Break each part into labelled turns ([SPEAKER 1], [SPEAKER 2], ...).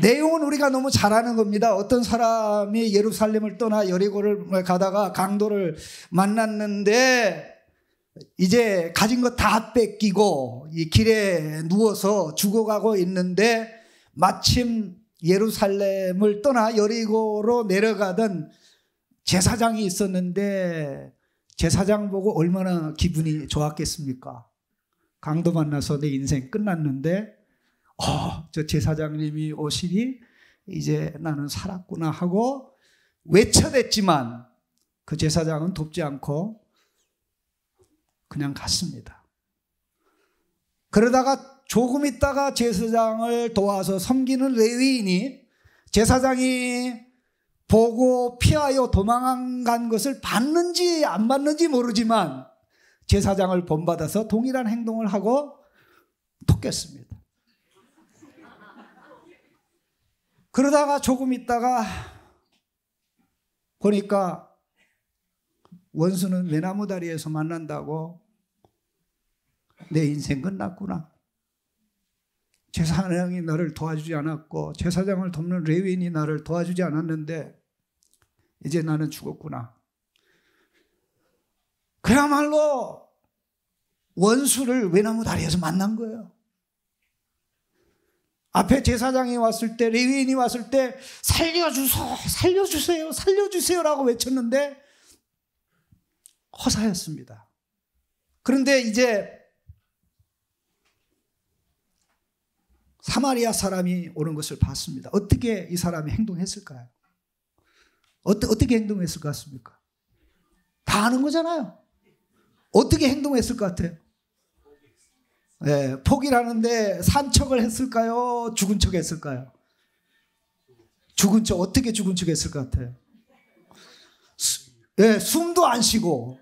[SPEAKER 1] 내용은 우리가 너무 잘 아는 겁니다. 어떤 사람이 예루살렘을 떠나 여리고를 가다가 강도를 만났는데 이제 가진 거 다 뺏기고 이 길에 누워서 죽어가고 있는데 마침 예루살렘을 떠나 여리고로 내려가던 제사장이 있었는데 제사장 보고 얼마나 기분이 좋았겠습니까? 강도 만나서 내 인생 끝났는데 저 제사장님이 오시니 이제 나는 살았구나 하고 외쳐댔지만 그 제사장은 돕지 않고 그냥 갔습니다. 그러다가 조금 있다가 제사장을 도와서 섬기는 레위인이 제사장이 보고 피하여 도망간 것을 봤는지 안 봤는지 모르지만 제사장을 본받아서 동일한 행동을 하고 돕겠습니다. 그러다가 조금 있다가 보니까 원수는 외나무 다리에서 만난다고 내 인생 끝났구나. 제사장이 나를 도와주지 않았고 제사장을 돕는 레위인이 나를 도와주지 않았는데 이제 나는 죽었구나. 그야말로 원수를 외나무 다리에서 만난 거예요. 앞에 제사장이 왔을 때 레위인이 왔을 때 살려주세요 살려주세요라고 외쳤는데 허사였습니다. 그런데 이제 사마리아 사람이 오는 것을 봤습니다. 어떻게 이 사람이 행동했을까요? 어떻게 행동했을 것 같습니까? 다 아는 거잖아요. 어떻게 행동했을 것 같아요? 네, 포기하는데 산 척을 했을까요? 죽은 척 했을까요? 죽은 척. 어떻게 죽은 척 했을 것 같아요? 네, 숨도 안 쉬고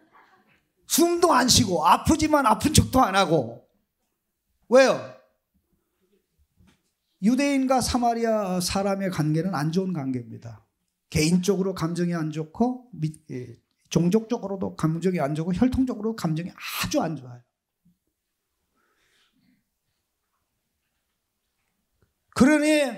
[SPEAKER 1] 아프지만 아픈 척도 안 하고. 왜요? 유대인과 사마리아 사람의 관계는 안 좋은 관계입니다. 개인적으로 감정이 안 좋고 종족적으로도 감정이 안 좋고 혈통적으로 감정이 아주 안 좋아요. 그러니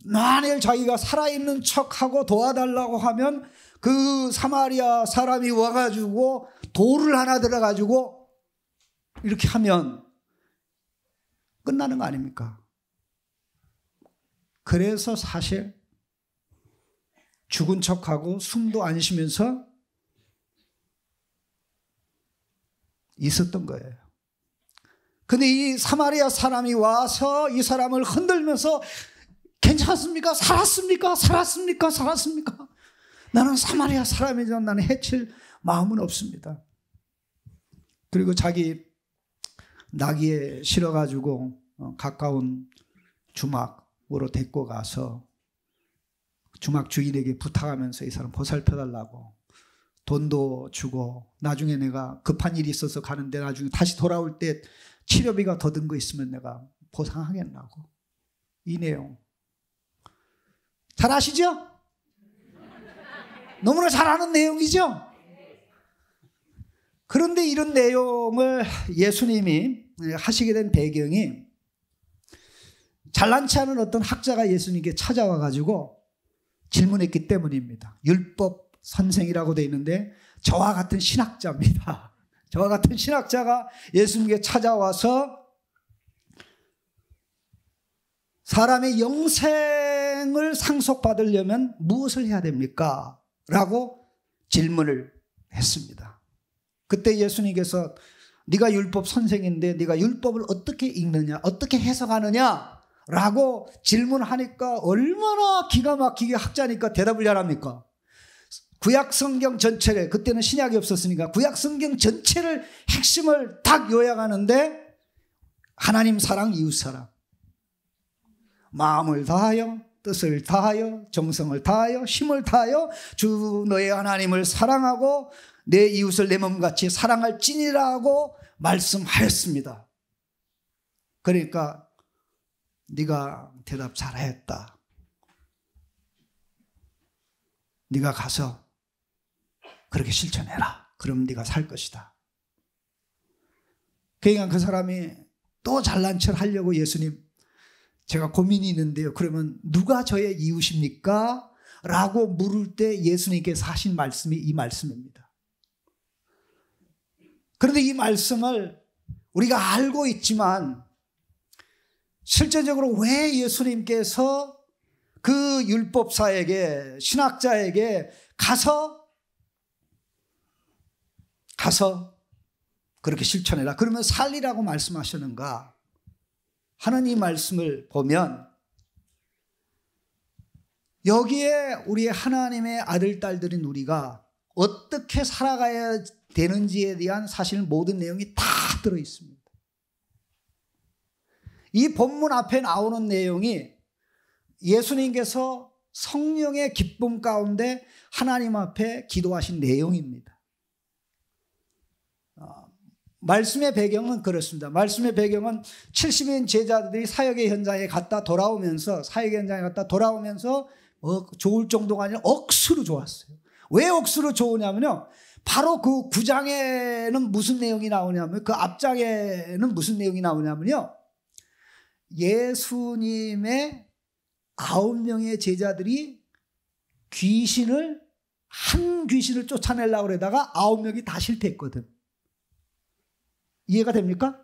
[SPEAKER 1] 만일 자기가 살아있는 척하고 도와달라고 하면 그 사마리아 사람이 와가지고 돌을 하나 들어가지고 이렇게 하면 끝나는 거 아닙니까? 그래서 사실 죽은 척하고 숨도 안 쉬면서 있었던 거예요. 근데 이 사마리아 사람이 와서 이 사람을 흔들면서 괜찮습니까? 살았습니까? 나는 사마리아 사람이지만 나는 해칠 마음은 없습니다. 그리고 자기 나귀에 실어가지고 가까운 주막으로 데리고 가서 주막 주인에게 부탁하면서 이 사람 보살펴달라고 돈도 주고 나중에 내가 급한 일이 있어서 가는데 나중에 다시 돌아올 때 치료비가 더 든 거 있으면 내가 보상하겠다고. 이 내용 잘 아시죠? 너무나 잘 아는 내용이죠? 그런데 이런 내용을 예수님이 하시게 된 배경이 잘난치 않은 어떤 학자가 예수님께 찾아와 가지고 질문했기 때문입니다. 율법 선생이라고 되어 있는데 저와 같은 신학자입니다. 저와 같은 신학자가 예수님께 찾아와서 사람의 영생을 상속받으려면 무엇을 해야 됩니까? 라고 질문을 했습니다. 그때 예수님께서 네가 율법 선생인데 네가 율법을 어떻게 읽느냐, 어떻게 해석하느냐 라고 질문하니까 얼마나 기가 막히게 학자니까 대답을 잘합니까? 구약성경 전체를, 그때는 신약이 없었으니까 구약성경 전체를 핵심을 딱 요약하는데 하나님 사랑, 이웃 사랑, 마음을 다하여 뜻을 다하여 정성을 다하여 힘을 다하여 주 너의 하나님을 사랑하고 내 이웃을 내 몸같이 사랑할지니라고 말씀하였습니다. 그러니까 네가 대답 잘했다. 네가 가서 그렇게 실천해라. 그럼 네가 살 것이다. 그러니까 그 사람이 또 잘난 척 하려고 예수님 제가 고민이 있는데요. 그러면 누가 저의 이웃입니까? 라고 물을 때 예수님께서 하신 말씀이 이 말씀입니다. 그런데 이 말씀을 우리가 알고 있지만 실제적으로 왜 예수님께서 그 율법사에게, 신학자에게 가서 그렇게 실천해라, 그러면 살리라고 말씀하시는가 하는 이 말씀을 보면 여기에 우리 하나님의 아들, 딸들인 우리가 어떻게 살아가야 되는지에 대한 사실 모든 내용이 다 들어있습니다. 이 본문 앞에 나오는 내용이 예수님께서 성령의 기쁨 가운데 하나님 앞에 기도하신 내용입니다. 말씀의 배경은 그렇습니다. 말씀의 배경은 70인 제자들이 사역의 현장에 갔다 돌아오면서 좋을 정도가 아니라 억수로 좋았어요. 왜 억수로 좋으냐면요, 바로 그 9장에는 무슨 내용이 나오냐면, 그 앞장에는 무슨 내용이 나오냐면요, 예수님의 9명의 제자들이 한 귀신을 쫓아내려고 그러다가 9명이 다 실패했거든. 이해가 됩니까?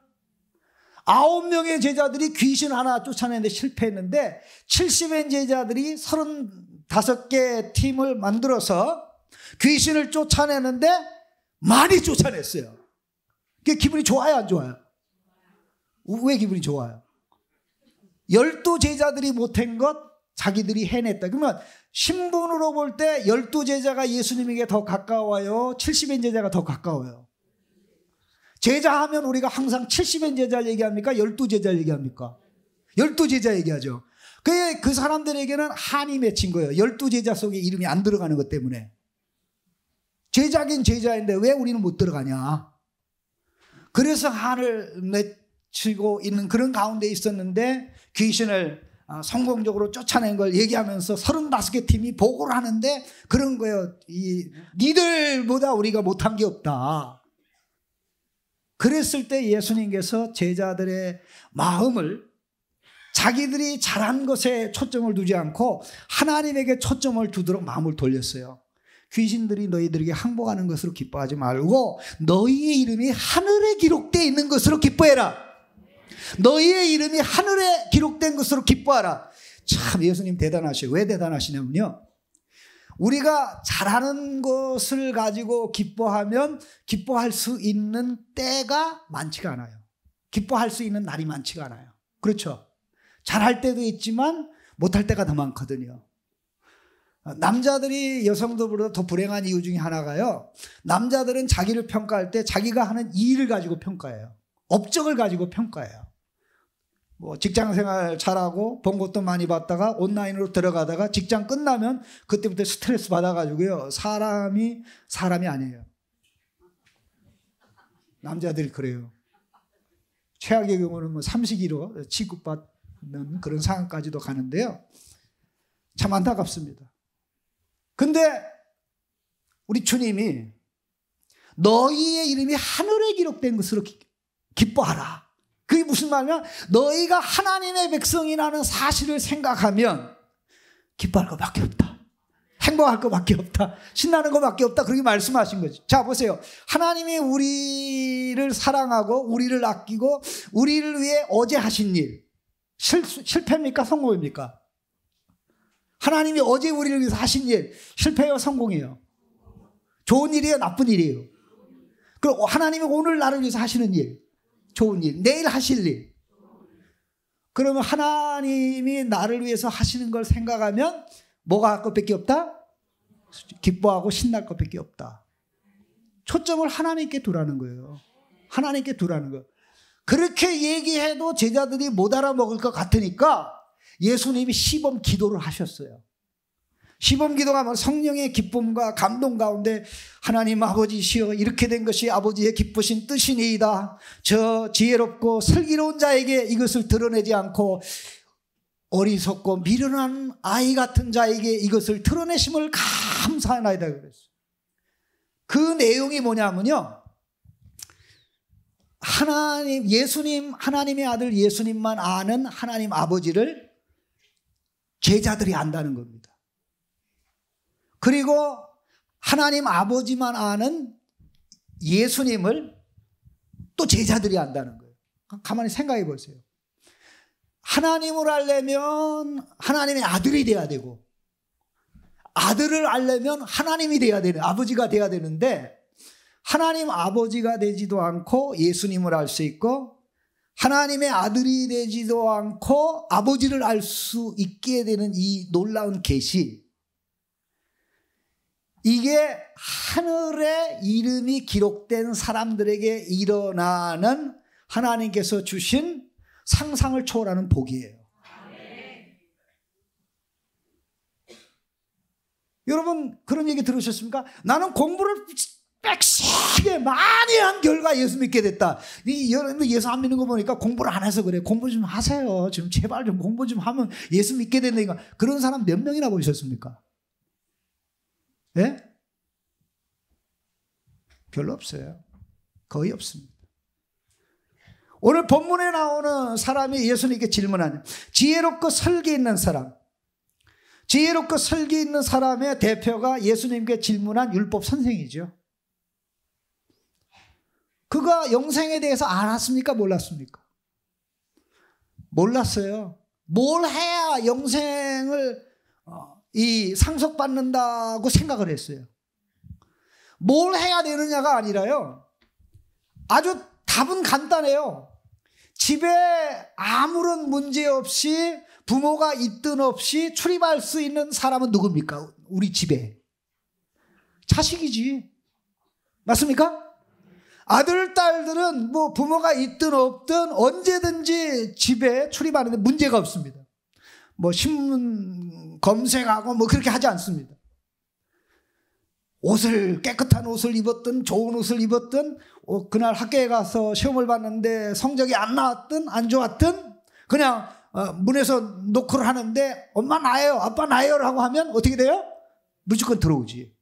[SPEAKER 1] 9명의 제자들이 귀신 하나 쫓아내는데 실패했는데 70인 제자들이 35개 팀을 만들어서 귀신을 쫓아내는데 많이 쫓아냈어요. 그게 기분이 좋아요, 안 좋아요? 왜 기분이 좋아요? 12제자들이 못한 것 자기들이 해냈다. 그러면 신분으로 볼 때 12제자가 예수님에게 더 가까워요, 70인 제자가 더 가까워요? 제자 하면 우리가 항상 70인 제자를 얘기합니까? 12제자를 얘기합니까? 12제자 얘기하죠. 그 사람들에게는 한이 맺힌 거예요. 12제자 속에 이름이 안 들어가는 것 때문에. 제자긴 제자인데 왜 우리는 못 들어가냐? 그래서 한을 맺히고 있는 그런 가운데 있었는데 귀신을 성공적으로 쫓아낸 걸 얘기하면서 35개 팀이 보고를 하는데 그런 거예요. 니들보다 우리가 못한 게 없다. 그랬을 때 예수님께서 제자들의 마음을 자기들이 잘한 것에 초점을 두지 않고 하나님에게 초점을 두도록 마음을 돌렸어요. 귀신들이 너희들에게 항복하는 것으로 기뻐하지 말고 너희의 이름이 하늘에 기록되어 있는 것으로 기뻐해라. 너희의 이름이 하늘에 기록된 것으로 기뻐하라. 참 예수님 대단하셔요. 왜 대단하시냐면요, 우리가 잘하는 것을 가지고 기뻐하면 기뻐할 수 있는 때가 많지가 않아요. 기뻐할 수 있는 날이 많지가 않아요. 그렇죠? 잘할 때도 있지만 못할 때가 더 많거든요. 남자들이 여성들보다 더 불행한 이유 중에 하나가요, 남자들은 자기를 평가할 때 자기가 하는 일을 가지고 평가해요. 업적을 가지고 평가해요. 뭐 직장생활 잘하고 번 것도 많이 받다가 온라인으로 들어가다가 직장 끝나면 그때부터 스트레스 받아가지고요, 사람이 아니에요. 남자들이 그래요. 최악의 경우는 뭐 삼식이로 취급받는 그런 상황까지도 가는데요, 참 안타깝습니다. 근데 우리 주님이 너희의 이름이 하늘에 기록된 것으로 기뻐하라. 그게 무슨 말이냐? 너희가 하나님의 백성이라는 사실을 생각하면 기뻐할 것밖에 없다. 행복할 것밖에 없다. 신나는 것밖에 없다. 그렇게 말씀하신 거죠. 자, 보세요. 하나님이 우리를 사랑하고 우리를 아끼고 우리를 위해 어제 하신 일, 실패입니까? 성공입니까? 하나님이 어제 우리를 위해서 하신 일, 실패요? 성공이에요? 좋은 일이에요? 나쁜 일이에요? 그리고 하나님이 오늘 나를 위해서 하시는 일, 좋은 일, 내일 하실 일. 그러면 하나님이 나를 위해서 하시는 걸 생각하면 뭐가 할 것밖에 없다? 기뻐하고 신날 것밖에 없다. 초점을 하나님께 두라는 거예요. 하나님께 두라는 거예요. 그렇게 얘기해도 제자들이 못 알아먹을 것 같으니까 예수님이 시범 기도를 하셨어요. 시범 기도가 뭐 성령의 기쁨과 감동 가운데 하나님 아버지시여, 이렇게 된 것이 아버지의 기쁘신 뜻이니이다. 저 지혜롭고 슬기로운 자에게 이것을 드러내지 않고 어리석고 미련한 아이 같은 자에게 이것을 드러내심을 감사하나이다 그랬어요. 그 내용이 뭐냐면요, 하나님의 아들 예수님만 아는 하나님 아버지를 제자들이 안다는 겁니다. 그리고 하나님 아버지만 아는 예수님을 또 제자들이 안다는 거예요. 가만히 생각해 보세요. 하나님을 알려면 하나님의 아들이 돼야 되고, 아들을 알려면 하나님이 돼야 되는, 아버지가 돼야 되는데, 하나님 아버지가 되지도 않고 예수님을 알 수 있고, 하나님의 아들이 되지도 않고 아버지를 알 수 있게 되는 이 놀라운 계시, 이게 하늘에 이름이 기록된 사람들에게 일어나는 하나님께서 주신 상상을 초월하는 복이에요. 여러분 그런 얘기 들으셨습니까? 나는 공부를 빽시게 많이 한 결과 예수 믿게 됐다. 여러분 예수 안 믿는 거 보니까 공부를 안 해서 그래. 공부 좀 하세요. 지금 제발 좀 공부 좀 하면 예수 믿게 된다니까. 그런 사람 몇 명이나 보셨습니까? 예? 별로 없어요. 거의 없습니다. 오늘 본문에 나오는 사람이 예수님께 질문하는, 지혜롭고 설기 있는 사람, 지혜롭고 설기 있는 사람의 대표가 예수님께 질문한 율법 선생이죠. 그가 영생에 대해서 알았습니까? 몰랐습니까? 몰랐어요. 뭘 해야 영생을 상속받는다고 생각을 했어요. 뭘 해야 되느냐가 아니라요, 아주 답은 간단해요. 집에 아무런 문제 없이 부모가 있든 없이 출입할 수 있는 사람은 누굽니까? 우리 집에 자식이지. 맞습니까? 아들, 딸들은 뭐 부모가 있든 없든 언제든지 집에 출입하는데 문제가 없습니다. 뭐 신문 검색하고 뭐 그렇게 하지 않습니다. 깨끗한 옷을 입었든 좋은 옷을 입었든, 그날 학교에 가서 시험을 봤는데 성적이 안 나왔든 안 좋았든 그냥 문에서 노크를 하는데 엄마 나예요, 아빠 나예요 라고 하면 어떻게 돼요? 무조건 들어오지.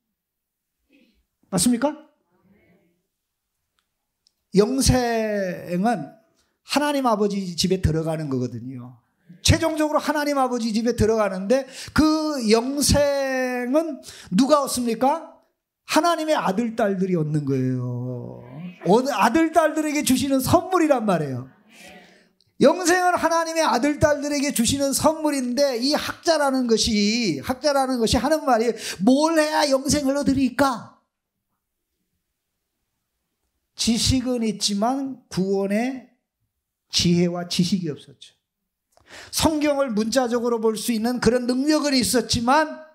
[SPEAKER 1] 맞습니까? 영생은 하나님 아버지 집에 들어가는 거거든요. 최종적으로 하나님 아버지 집에 들어가는데, 그 영생은 누가 얻습니까? 하나님의 아들, 딸들이 얻는 거예요. 아들, 딸들에게 주시는 선물이란 말이에요. 영생은 하나님의 아들, 딸들에게 주시는 선물인데, 이 학자라는 것이 하는 말이, 뭘 해야 영생을 얻으리까? 지식은 있지만 구원의 지혜와 지식이 없었죠. 성경을 문자적으로 볼 수 있는 그런 능력은 있었지만,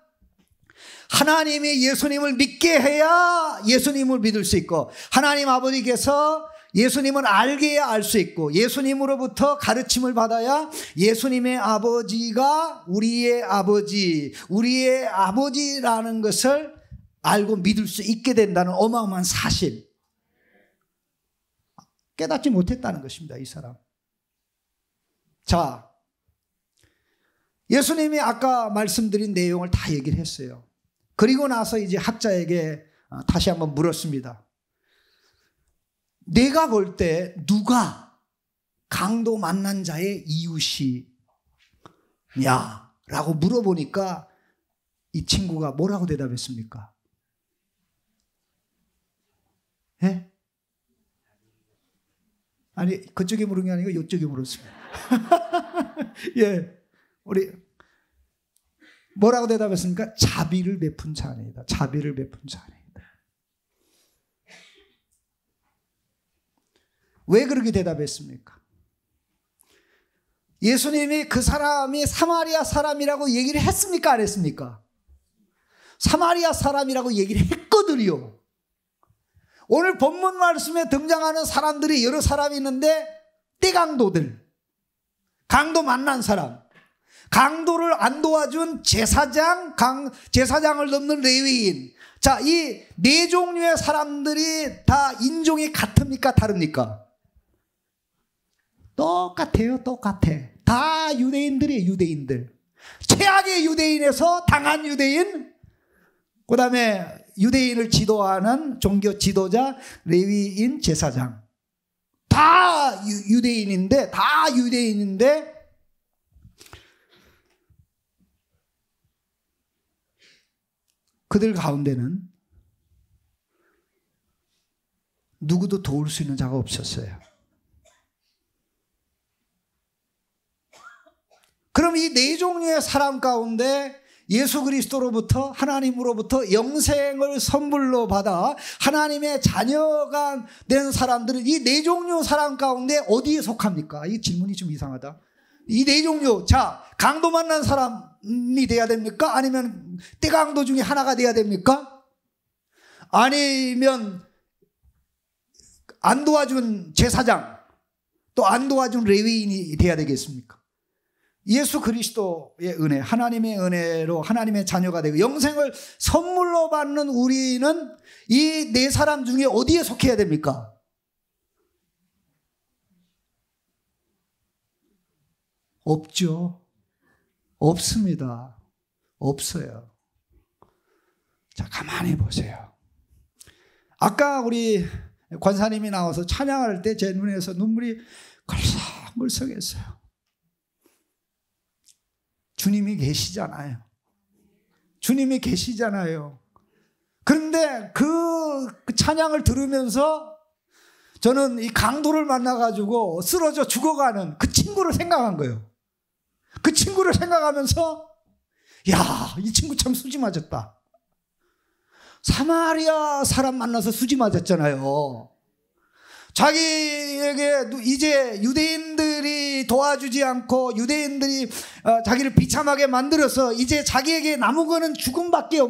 [SPEAKER 1] 하나님이 예수님을 믿게 해야 예수님을 믿을 수 있고, 하나님 아버지께서 예수님을 알게 해야 알 수 있고, 예수님으로부터 가르침을 받아야 예수님의 아버지가 우리의 아버지라는 것을 알고 믿을 수 있게 된다는 어마어마한 사실, 깨닫지 못했다는 것입니다. 이 사람. 자, 예수님이 아까 말씀드린 내용을 다 얘기를 했어요. 그리고 나서 이제 학자에게 다시 한번 물었습니다. 내가 볼 때 누가 강도 만난 자의 이웃이냐? 라고 물어보니까 이 친구가 뭐라고 대답했습니까? 예? 아니, 그쪽에 물은 게 아니고 이쪽에 물었습니다. 예, 우리 뭐라고 대답했습니까? 자비를 베푼 자니이다. 자비를 베푼 자니이다. 왜 그렇게 대답했습니까? 예수님이 그 사람이 사마리아 사람이라고 얘기를 했습니까? 안 했습니까? 사마리아 사람이라고 얘기를 했거든요. 오늘 본문 말씀에 등장하는 사람들이 여러 사람이 있는데, 떼강도들, 강도 만난 사람, 강도를 안 도와준 제사장을 넘는 레위인. 자, 이 네 종류의 사람들이 다 인종이 같습니까? 다릅니까? 똑같아요. 똑같아. 다 유대인들이에요. 유대인들. 최악의 유대인에서 당한 유대인, 그 다음에 유대인을 지도하는 종교 지도자, 레위인, 제사장. 다 유대인인데 그들 가운데는 누구도 도울 수 있는 자가 없었어요. 그럼 이 네 종류의 사람 가운데 예수 그리스도로부터 하나님으로부터 영생을 선물로 받아 하나님의 자녀가 된 사람들은 이 네 종류 사람 가운데 어디에 속합니까? 이 질문이 좀 이상하다. 이 네 종류, 자, 강도 만난 사람이 돼야 됩니까? 아니면 떼강도 중에 하나가 돼야 됩니까? 아니면 안 도와준 제사장, 또 안 도와준 레위인이 돼야 되겠습니까? 예수 그리스도의 은혜, 하나님의 은혜로 하나님의 자녀가 되고 영생을 선물로 받는 우리는 이 네 사람 중에 어디에 속해야 됩니까? 없죠. 없습니다. 없어요. 자, 가만히 보세요. 아까 우리 권사님이 나와서 찬양할 때 제 눈에서 눈물이 걸썩걸썩했어요. 주님이 계시잖아요. 주님이 계시잖아요. 그런데 그 찬양을 들으면서 저는 이 강도를 만나가지고 쓰러져 죽어가는 그 친구를 생각한 거예요. 그 친구를 생각하면서 야, 이 친구 참 수지 맞았다. 사마리아 사람 만나서 수지 맞았잖아요. 자기에게 이제 유대인들이 도와주지 않고 유대인들이 자기를 비참하게 만들어서 이제 자기에게 남은 거는 죽음밖에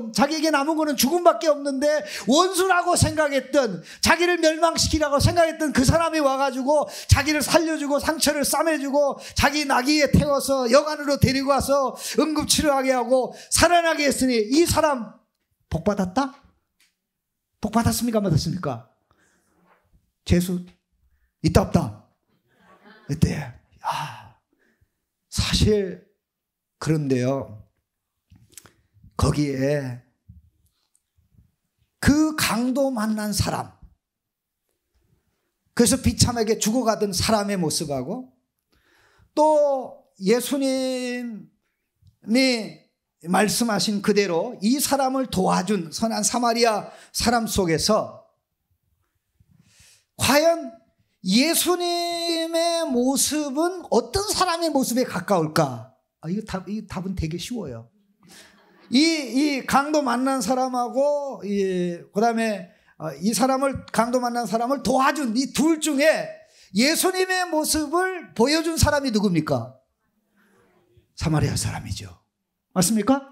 [SPEAKER 1] 없는데 원수라고 생각했던, 자기를 멸망시키라고 생각했던 그 사람이 와가지고 자기를 살려주고 상처를 싸매주고 자기 나귀에 태워서 여관으로 데리고 와서 응급치료하게 하고 살아나게 했으니 이 사람 복 받았다? 복 받았습니까? 안 받았습니까? 재수 있다 없다? 이때 사실 그런데요, 거기에 그 강도 만난 사람, 그래서 비참하게 죽어가던 사람의 모습하고 또 예수님이 말씀하신 그대로 이 사람을 도와준 선한 사마리아 사람 속에서 과연 예수님의 모습은 어떤 사람의 모습에 가까울까? 이 답은 되게 쉬워요. 이 강도 만난 사람하고 그다음에 이 사람을, 강도 만난 사람을 도와준 이 둘 중에 예수님의 모습을 보여준 사람이 누굽니까? 사마리아 사람이죠. 맞습니까?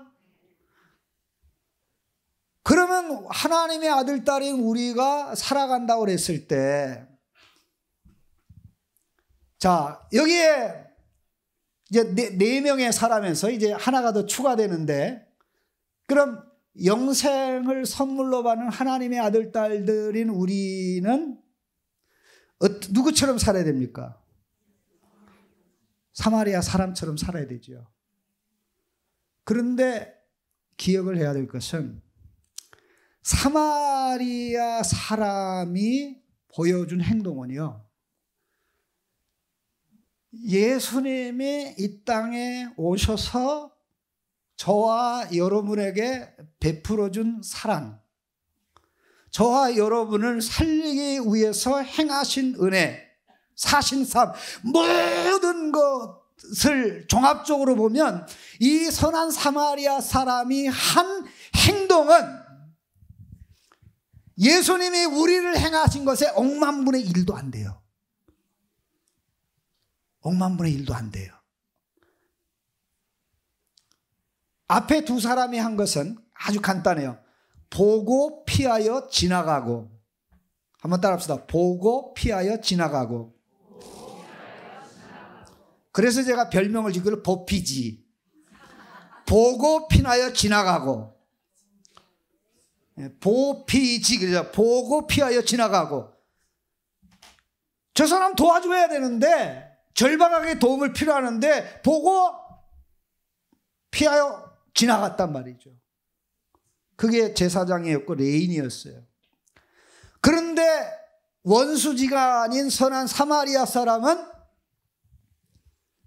[SPEAKER 1] 그러면 하나님의 아들, 딸인 우리가 살아간다고 그랬을 때, 자, 여기에 이제 네 명의 사람에서 이제 하나가 더 추가되는데, 그럼 영생을 선물로 받는 하나님의 아들, 딸들인 우리는 누구처럼 살아야 됩니까? 사마리아 사람처럼 살아야 되죠. 그런데 기억을 해야 될 것은 사마리아 사람이 보여준 행동은요, 예수님이 이 땅에 오셔서 저와 여러분에게 베풀어준 사랑, 저와 여러분을 살리기 위해서 행하신 은혜, 사신 삶, 모든 것을 종합적으로 보면 이 선한 사마리아 사람이 한 행동은 예수님이 우리를 행하신 것에 억만분의 1도 안 돼요. 억만분의 1도 안 돼요. 앞에 두 사람이 한 것은 아주 간단해요. 보고 피하여 지나가고. 한번 따라합시다. 보고 피하여 지나가고. 그래서 제가 별명을 지기로 보피지. 보고 피하여 지나가고. 보피지, 그래서 보고 피하여 지나가고. 저 사람 도와줘야 되는데, 절박하게 도움을 필요하는데 보고 피하여 지나갔단 말이죠. 그게 제사장이었고 레인이었어요. 그런데 원수지가 아닌 선한 사마리아 사람은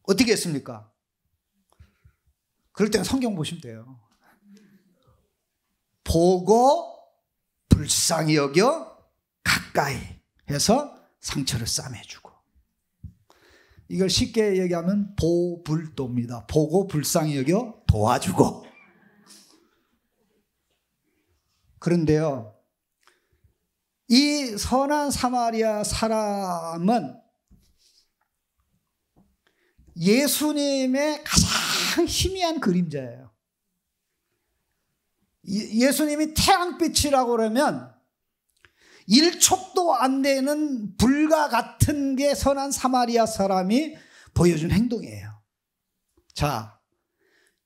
[SPEAKER 1] 어떻게 했습니까? 그럴 때는 성경 보시면 돼요. 보고 불쌍히 여겨 가까이 해서 상처를 싸매주고. 이걸 쉽게 얘기하면 보불도입니다. 보고 불쌍히 여겨 도와주고. 그런데요, 이 선한 사마리아 사람은 예수님의 가장 희미한 그림자예요. 예수님이 태양빛이라고 그러면 1촉도 안 되는 불과 같은 게 선한 사마리아 사람이 보여준 행동이에요. 자,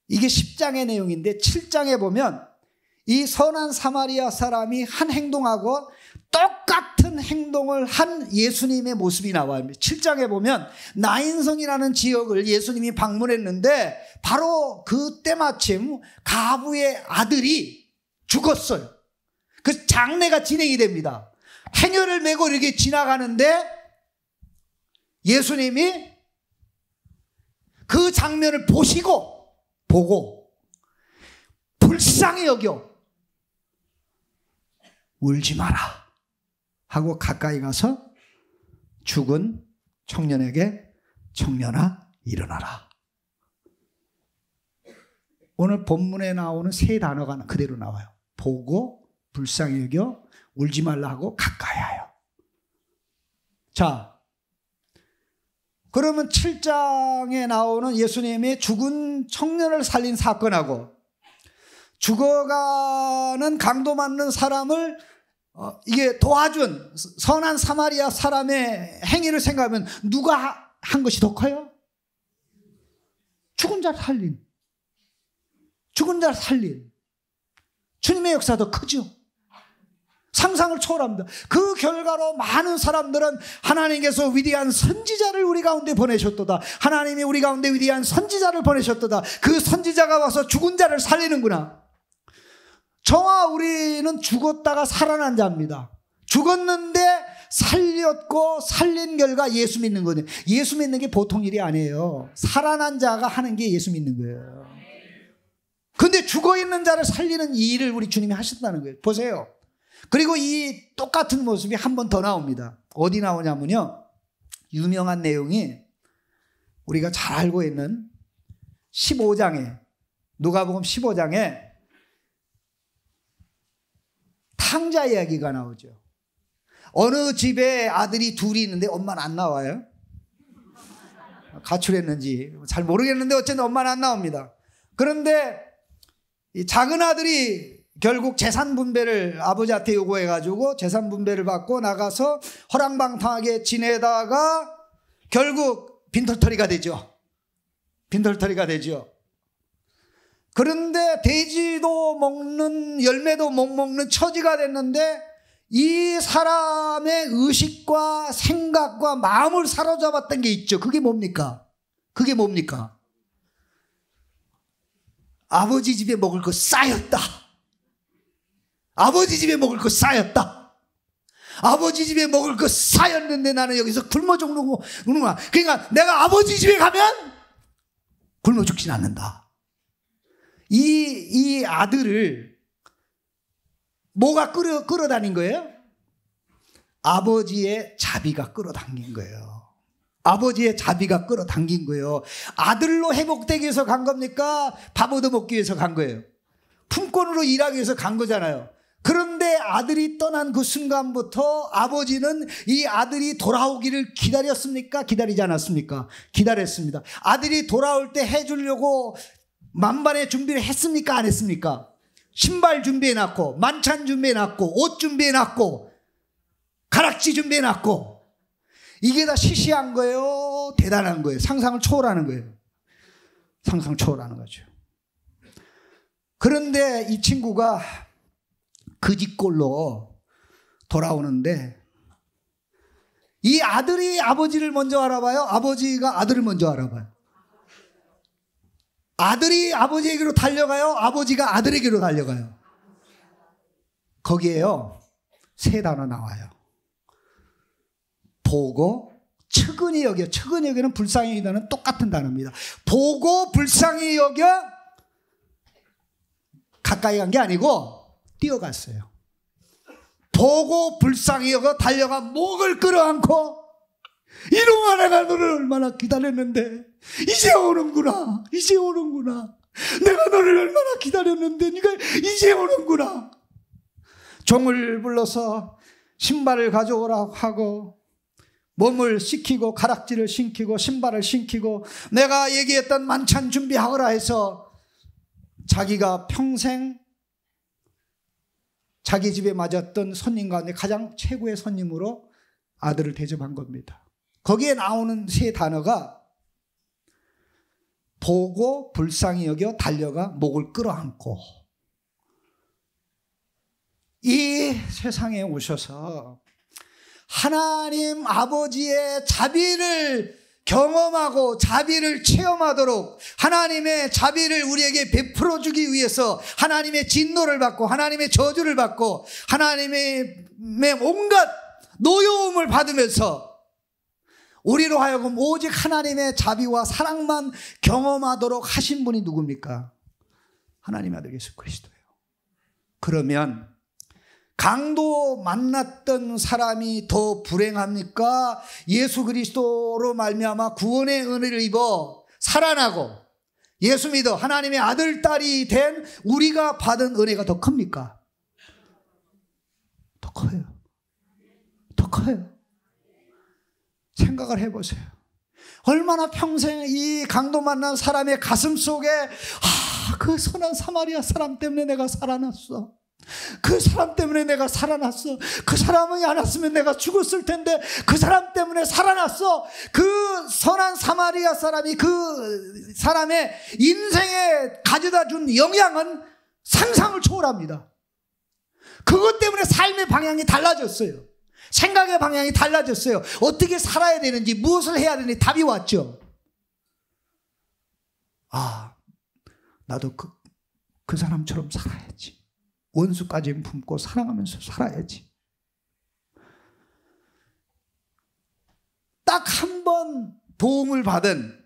[SPEAKER 1] 이게 10장의 내용인데 7장에 보면 이 선한 사마리아 사람이 한 행동하고 똑같은 행동을 한 예수님의 모습이 나와요. 7장에 보면 나인성이라는 지역을 예수님이 방문했는데 바로 그때 마침 가부의 아들이 죽었어요. 그 장례가 진행이 됩니다. 행여를 메고 이렇게 지나가는데 예수님이 그 장면을 보고 불쌍히 여겨 울지 마라 하고 가까이 가서 죽은 청년에게 청년아 일어나라. 오늘 본문에 나오는 세 단어가 그대로 나와요. 보고 불쌍히 여겨 울지 말라 하고 가까이 하여. 자, 그러면 7장에 나오는 예수님이 죽은 청년을 살린 사건하고 죽어가는 강도 맞는 사람을 이게 도와준 선한 사마리아 사람의 행위를 생각하면 누가 한 것이 더 커요? 죽은 자를 살린 주님의 역사도 크죠. 상상을 초월합니다. 그 결과로 많은 사람들은 하나님께서 위대한 선지자를 우리 가운데 보내셨도다. 하나님이 우리 가운데 위대한 선지자를 보내셨도다. 그 선지자가 와서 죽은 자를 살리는구나. 저와 우리는 죽었다가 살아난 자입니다. 죽었는데 살렸고 살린 결과 예수 믿는 거예요. 예수 믿는 게 보통 일이 아니에요. 살아난 자가 하는 게 예수 믿는 거예요. 근데 죽어있는 자를 살리는 이 일을 우리 주님이 하셨다는 거예요. 보세요. 그리고 이 똑같은 모습이 한 번 더 나옵니다. 어디 나오냐면요, 유명한 내용이 우리가 잘 알고 있는 15장에, 누가복음 15장에 탕자 이야기가 나오죠. 어느 집에 아들이 둘이 있는데 엄마는 안 나와요. 가출했는지 잘 모르겠는데 어쨌든 엄마는 안 나옵니다. 그런데 이 작은 아들이 결국 재산 분배를 아버지한테 요구해가지고 재산 분배를 받고 나가서 허랑방탕하게 지내다가 결국 빈털터리가 되죠. 그런데 돼지도 먹는, 열매도 못 먹는 처지가 됐는데 이 사람의 의식과 생각과 마음을 사로잡았던 게 있죠. 그게 뭡니까? 아버지 집에 먹을 거 쌓였다. 아버지 집에 먹을 거 쌓였는데 나는 여기서 굶어 죽는구나. 그러니까 내가 아버지 집에 가면 굶어 죽진 않는다. 이 아들을 뭐가 끌어다닌 거예요? 아버지의 자비가 끌어당긴 거예요. 아들로 회복되기 위해서 간 겁니까? 밥 얻어먹기 위해서 간 거예요. 품권으로 일하기 위해서 간 거잖아요. 그런데 아들이 떠난 그 순간부터 아버지는 이 아들이 돌아오기를 기다렸습니까? 기다리지 않았습니까? 기다렸습니다. 아들이 돌아올 때 해주려고 만반의 준비를 했습니까? 안 했습니까? 신발 준비해놨고, 만찬 준비해놨고, 옷 준비해놨고, 가락지 준비해놨고, 이게 다 시시한 거예요? 대단한 거예요? 상상을 초월하는 거예요. 상상을 초월하는 거죠. 그런데 이 친구가 그 집골로 돌아오는데 이 아들이 아버지를 먼저 알아봐요? 아버지가 아들을 먼저 알아봐요? 아들이 아버지에게로 달려가요? 아버지가 아들에게로 달려가요? 거기에요 세 단어 나와요. 보고 측은히 여겨. 측은히 여겨는 불쌍히 여기다는 똑같은 단어입니다. 보고 불쌍히 여겨 가까이 간 게 아니고 뛰어갔어요. 보고 불쌍히 여겨 달려가 목을 끌어안고 이놈아 내가 너를 얼마나 기다렸는데 이제 오는구나. 이제 오는구나. 내가 너를 얼마나 기다렸는데 네가 이제 오는구나. 종을 불러서 신발을 가져오라고 하고 몸을 씻기고 가락지를 신기고 신발을 신기고 내가 얘기했던 만찬 준비하거라 해서 자기가 평생 자기 집에 맞았던 손님 가운데 가장 최고의 손님으로 아들을 대접한 겁니다. 거기에 나오는 세 단어가 보고 불쌍히 여겨 달려가 목을 끌어안고. 이 세상에 오셔서 하나님 아버지의 자비를 경험하고 자비를 체험하도록 하나님의 자비를 우리에게 베풀어 주기 위해서 하나님의 진노를 받고 하나님의 저주를 받고 하나님의 온갖 노여움을 받으면서 우리로 하여금 오직 하나님의 자비와 사랑만 경험하도록 하신 분이 누굽니까? 하나님의 아들 예수 그리스도예요. 그러면 강도 만났던 사람이 더 불행합니까? 예수 그리스도로 말미암아 구원의 은혜를 입어 살아나고 예수 믿어 하나님의 아들 딸이 된 우리가 받은 은혜가 더 큽니까? 더 커요. 더 커요. 생각을 해보세요. 얼마나 평생 이 강도 만난 사람의 가슴 속에 그 선한 사마리아 사람 때문에 내가 살아났어. 그 사람 때문에 내가 살아났어. 그 사람이 안 왔으면 내가 죽었을 텐데 그 사람 때문에 살아났어. 그 선한 사마리아 사람이 그 사람의 인생에 가져다 준 영향은 상상을 초월합니다. 그것 때문에 삶의 방향이 달라졌어요. 생각의 방향이 달라졌어요. 어떻게 살아야 되는지 무엇을 해야 되는지 답이 왔죠. 나도 그 사람처럼 살아야지. 원수까지 품고 사랑하면서 살아야지. 딱 한 번 도움을 받은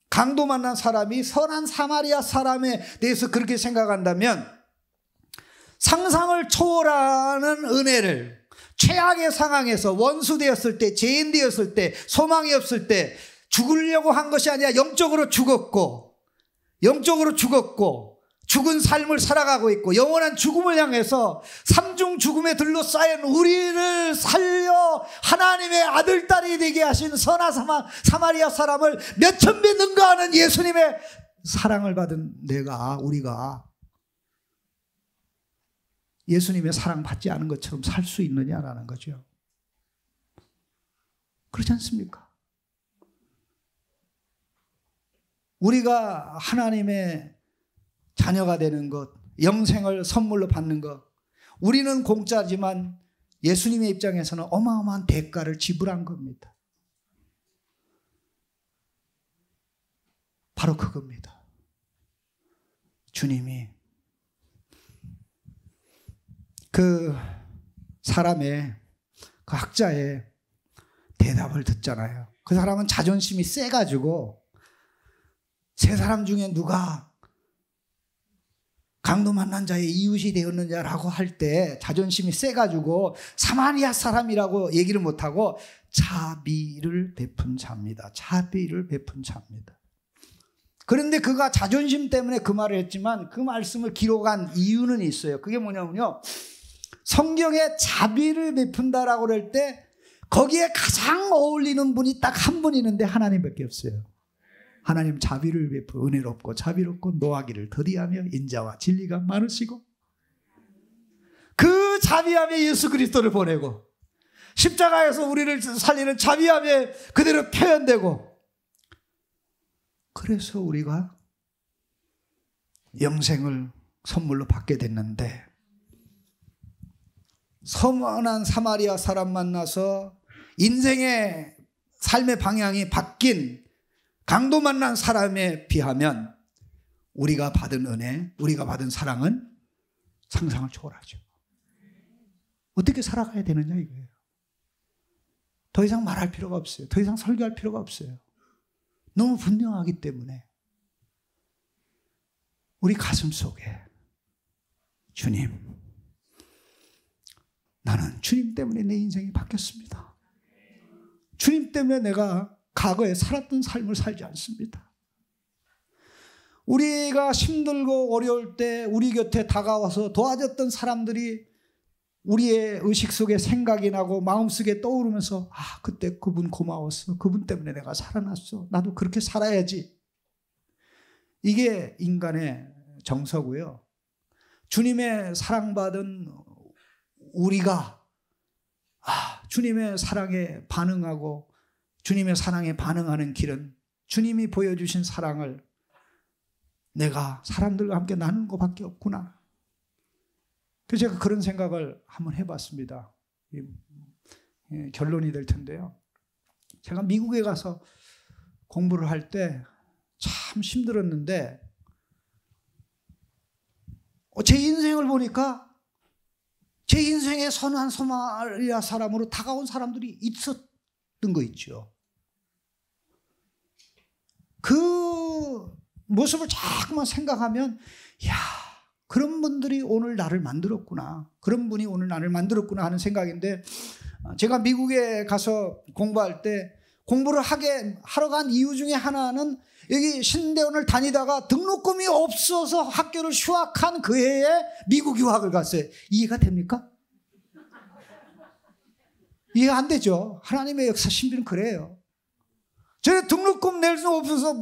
[SPEAKER 1] 강도 만난 사람이 선한 사마리아 사람에 대해서 그렇게 생각한다면 상상을 초월하는 은혜를 최악의 상황에서 원수 되었을 때, 죄인 되었을 때, 소망이 없을 때 죽으려고 한 것이 아니라 영적으로 죽었고 죽은 삶을 살아가고 있고 영원한 죽음을 향해서 삼중 죽음에 둘러싸인 우리를 살려 하나님의 아들 딸이 되게 하신 선한 사마리아 사람을 몇천 배 능가하는 예수님의 사랑을 받은 우리가 예수님의 사랑 받지 않은 것처럼 살 수 있느냐라는 거죠. 그렇지 않습니까? 우리가 하나님의 자녀가 되는 것, 영생을 선물로 받는 것, 우리는 공짜지만 예수님의 입장에서는 어마어마한 대가를 지불한 겁니다. 바로 그겁니다. 주님이 그 사람의, 그 학자의 대답을 듣잖아요. 그 사람은 자존심이 세가지고 세 사람 중에 누가 강도 만난 자의 이웃이 되었느냐라고 할 때 자존심이 세가지고 사마리아 사람이라고 얘기를 못하고 자비를 베푼 자입니다. 자비를 베푼 자입니다. 그런데 그가 자존심 때문에 그 말을 했지만 그 말씀을 기록한 이유는 있어요. 그게 뭐냐면요, 성경에 자비를 베푼다라고 그럴 때 거기에 가장 어울리는 분이 딱 한 분 있는데 하나님밖에 없어요. 하나님 자비를 베푸 은혜롭고 자비롭고 노하기를 더디하며 인자와 진리가 많으시고, 그 자비함에 예수 그리스도를 보내고 십자가에서 우리를 살리는 자비함에 그대로 표현되고, 그래서 우리가 영생을 선물로 받게 됐는데, 선한 사마리아 사람 만나서 인생의 삶의 방향이 바뀐 강도 만난 사람에 비하면 우리가 받은 은혜, 우리가 받은 사랑은 상상을 초월하죠. 어떻게 살아가야 되느냐 이거예요. 더 이상 말할 필요가 없어요. 더 이상 설교할 필요가 없어요. 너무 분명하기 때문에 우리 가슴 속에 주님, 나는 주님 때문에 내 인생이 바뀌었습니다. 주님 때문에 내가 과거에 살았던 삶을 살지 않습니다. 우리가 힘들고 어려울 때 우리 곁에 다가와서 도와줬던 사람들이 우리의 의식 속에 생각이 나고 마음속에 떠오르면서 아, 그때 그분 고마웠어. 그분 때문에 내가 살아났어. 나도 그렇게 살아야지. 이게 인간의 정서고요. 주님의 사랑받은 우리가 주님의 사랑에 반응하고 주님의 사랑에 반응하는 길은 주님이 보여주신 사랑을 내가 사람들과 함께 나누는 것밖에 없구나. 그래서 제가 그런 생각을 한번 해봤습니다. 결론이 될 텐데요. 제가 미국에 가서 공부를 할 때 참 힘들었는데 제 인생을 보니까 제 인생에 선한 소마리아 사람으로 다가온 사람들이 있었던 거 있죠. 그 모습을 자꾸만 생각하면 야, 그런 분들이 오늘 나를 만들었구나. 그런 분이 오늘 나를 만들었구나 하는 생각인데 제가 미국에 가서 공부할 때 공부를 하러 간 이유 중에 하나는 여기 신대원을 다니다가 등록금이 없어서 학교를 휴학한 그 해에 미국 유학을 갔어요. 이해가 됩니까? 이해가 안 되죠. 하나님의 역사 신비는 그래요. 제가 등록금 낼 수 없어서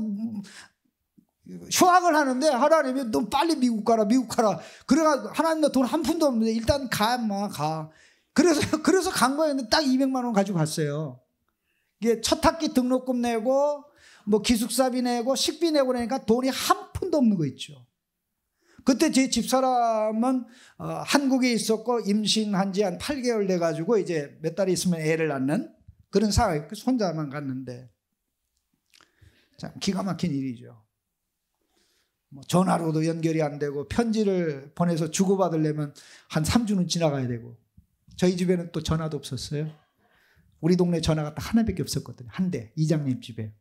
[SPEAKER 1] 휴학을 하는데 하나님이 너 빨리 미국 가라 미국 가라. 그래가 하나님 나 돈 한 푼도 없는데 일단 가 인마 가. 그래서 간 거였는데 딱 200만 원 가지고 갔어요. 이게 첫 학기 등록금 내고 뭐 기숙사비 내고 식비 내고 그러니까 돈이 한 푼도 없는 거 있죠. 그때 제 집사람은 한국에 있었고 임신한 지 한 8개월 돼가지고 이제 몇 달이 있으면 애를 낳는 그런 상황이 혼자만 갔는데 참 기가 막힌 일이죠. 뭐 전화로도 연결이 안 되고 편지를 보내서 주고받으려면 한 3주는 지나가야 되고 저희 집에는 또 전화도 없었어요. 우리 동네 전화가 딱 하나밖에 없었거든요. 한 대, 이장님 집에.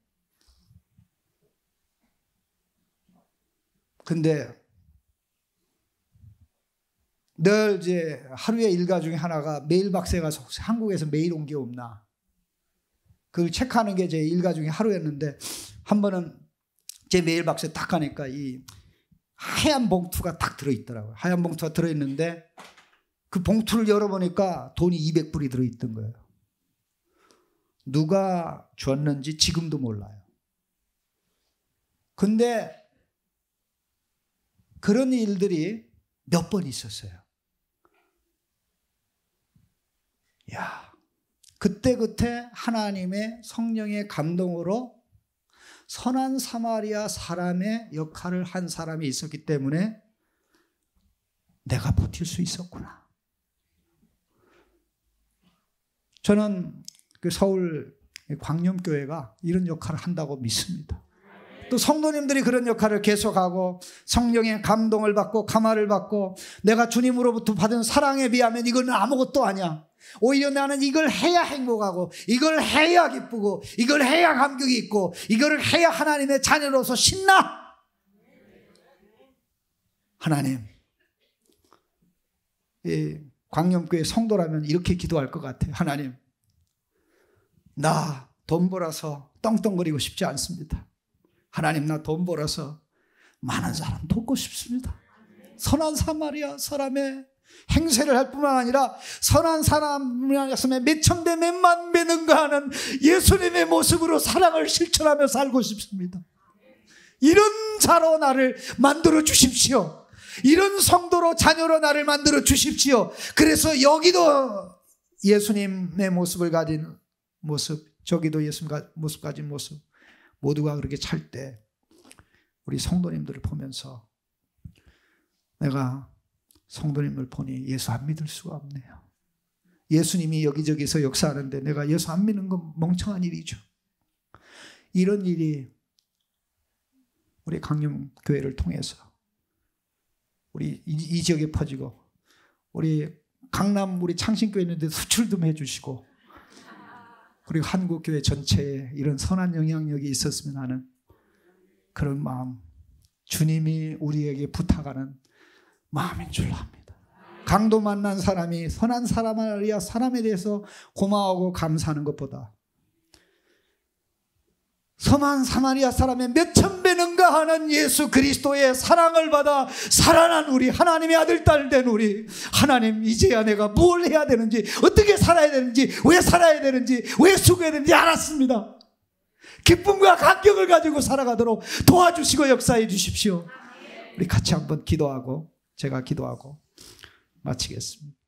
[SPEAKER 1] 근데 늘 이제 하루의 일과 중에 하나가 메일박스에 가서 혹시 한국에서 메일 온 게 없나 그걸 체크하는 게 제 일과 중에 하루였는데 한 번은 제 메일박스에 딱 가니까 이 하얀 봉투가 딱 들어있더라고요. 하얀 봉투가 들어있는데 그 봉투를 열어보니까 돈이 200불이 들어있던 거예요. 누가 줬는지 지금도 몰라요. 근데 그런 일들이 몇 번 있었어요. 야, 그때 하나님의 성령의 감동으로 선한 사마리아 사람의 역할을 한 사람이 있었기 때문에 내가 버틸 수 있었구나. 저는 그 서울 광염교회가 이런 역할을 한다고 믿습니다. 또 성도님들이 그런 역할을 계속하고 성령의 감동을 받고 감화를 받고 내가 주님으로부터 받은 사랑에 비하면 이거는 아무것도 아니야. 오히려 나는 이걸 해야 행복하고 이걸 해야 기쁘고 이걸 해야 감격이 있고 이걸 해야 하나님의 자녀로서 신나. 하나님, 이 광염교회 성도라면 이렇게 기도할 것 같아요. 하나님, 나 돈 벌어서 떵떵거리고 싶지 않습니다. 하나님, 나 돈 벌어서 많은 사람 돕고 싶습니다. 선한 사마리아 사람의 행세를 할 뿐만 아니라 선한 사람의 몇천 배 몇만 배 능가하는 예수님의 모습으로 사랑을 실천하며 살고 싶습니다. 이런 자로 나를 만들어 주십시오. 이런 성도로 자녀로 나를 만들어 주십시오. 그래서 여기도 예수님의 모습을 가진 모습, 저기도 예수님의 모습 가진 모습, 모두가 그렇게 찰 때 우리 성도님들을 보면서 내가 성도님을 보니 예수 안 믿을 수가 없네요. 예수님이 여기저기서 역사하는데 내가 예수 안 믿는 건 멍청한 일이죠. 이런 일이 우리 강림교회를 통해서 우리 이 지역에 퍼지고 우리 강남 우리 창신교회 있는데 수출 좀 해주시고 그리고 한국교회 전체에 이런 선한 영향력이 있었으면 하는 그런 마음, 주님이 우리에게 부탁하는 마음인 줄로 압니다. 강도 만난 사람이 선한 사람에 대해서 고마워하고 감사하는 것보다 선한 사마리아 사람의 몇천 배 능가하는 예수 그리스도의 사랑을 받아 살아난 우리, 하나님의 아들 딸 된 우리, 하나님 이제야 내가 뭘 해야 되는지, 어떻게 살아야 되는지, 왜 살아야 되는지, 왜 수고해야 되는지 알았습니다. 기쁨과 감격을 가지고 살아가도록 도와주시고 역사해 주십시오. 우리 같이 한번 기도하고, 제가 기도하고 마치겠습니다.